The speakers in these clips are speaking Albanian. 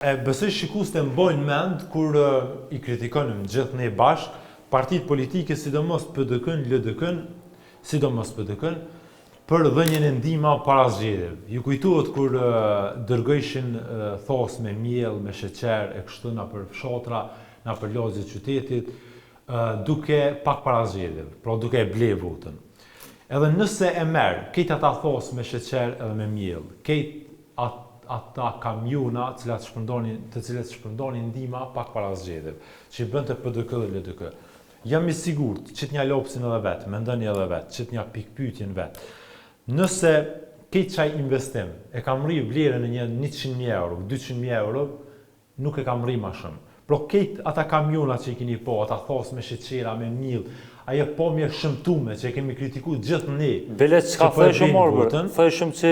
Besoj shikues të mbojnë mend kur I kritikojmë gjithë ne bashk partitë politike, sidomos PDK-n, LDK-n, sidomos PDK-n, për dhënien e ndihma para zgjedhjeve. Ju kujtohet kur dërgojshin thos me miell, me sheqer e kështu na për fshatra, na për lagje të qytetit, duke pak para zgjedhjeve, pra duke e ble votën. Edhe nëse e merr këtë ata thos me sheqer edhe me miell, këtë ata kamiona të cilat shpërndonin ndihma pak para zgjedhjeve, që I bënte PDK dhe LDK. Jam I sigurt që t'nja lopsin edhe vetë, mendoni edhe vetë, që t'nja pikpyetjen vetë. Nëse këtë qaj investim e kam rri vlerën e një 100.000 euro, 200.000 euro, nuk e kam rri ma shumë. Pro këtë ata kamiona që I keni po, ata thos me sheqera, me miell, ajo pomje shëmtume që e kemi kritikuar gjithë ne. Bile çka thëshëm Orbër, thëshëm që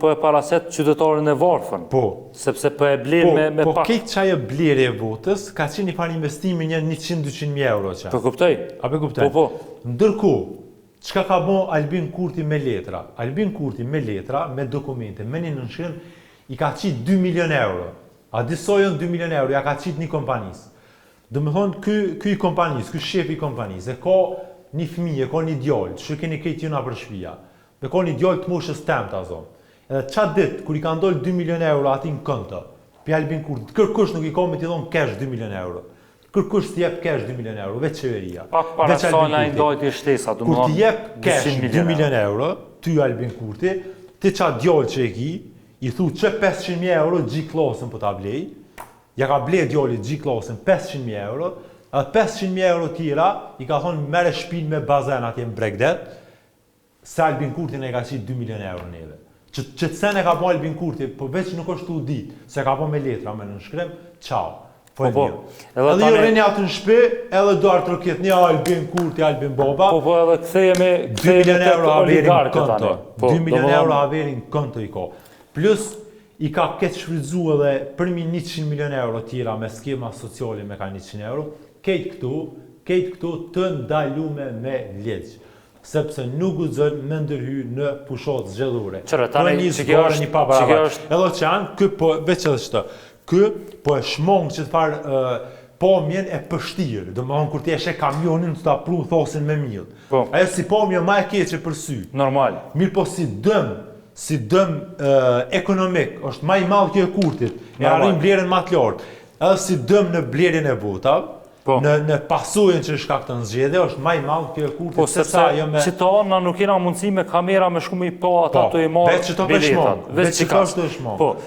po e paraset qytetarin e varfën. Po. Sepse po e bler me pak. Po këtë çaj blerje e votës ka qenë I par investimi një 100-200.000 euro qa. Po kuptoj. A po kuptoj? Po. Ndërkohë, çka ka bën Albin Kurti me letra? Albin Kurti me letra, me dokumente, me një nënshkrim I ka qit 2 milion euro. A disojën 2 milion euro, ja ka qit një kompanisë. Do me thonë, ky I kompanisë, ky shefi I kompanisë, e ka një fëmijë, ka një djalë, që keni këtë jona për shtëpia. E ka një djalë të moshës temta, zonë. Edhe çat ditë, kur I ka ndolë 2 milion euro ati në konto, për Albin Kurti, kërkush nuk I ka me t'i dhonë cash 2 milion euro. Kërkush t'i jep cash 2 milion euro, veç qeveria. Pak para sa na I ndajti shtesa, kur t'i jep cash 2 milion euro, ty Albin Kurti, ti çat djalë që e ki, I thu që 500.000 euro gjik klasën për t'a blej, ja ka ble djallit gjik klasën 500.000 euro, edhe 500.000 euro tjera, I ka thonë mere shpinë me bazen atje në Bregdet, se Albin Kurti ne ka qitë 2 milion euro neve. Që të sen e ka po Albin Kurti, po veç nuk është u dit, se ka po me letra, me nënshkrim, ciao. Po. Edhe ju reni atë në shpi, edhe do artrokjet një Albin Kurti, Albin Boba. Po, edhe kthejemi 2 milion euro haverin oligarkët konto. 2 milion euro haverin konto I ka. Plus, I ka këtë shfrytzu edhe përmi 100 milion euro tjera me skema sociale me ka 100 euro, këtë këtu të ndalume me legj. Sepse nuk guxon me ndërhy në pushat zgjedhore. Tani që kjo është... Edhe që janë, ky po, veç edhe qëto, ky po e shmong që të farë pomjen e pështirë, do më thonë kur ti eshe kamionin të ta pru thosin me miell. Ajo si pomje ma e keqe për sy. Normal. Mirë po si dëm ekonomik, është ma I madh kjo e Kurtit, e arrin blerjen ma të lartë. Edhe si dëm në blerjen e votave, në pasojën që shkakton zgjedhje, është ma I madh kjo e Kurtit. Po, sepse qytetarëna nuk kena mundësi me kamera me shku me I pa ata të I marrë biletat. Veç që to për shmong.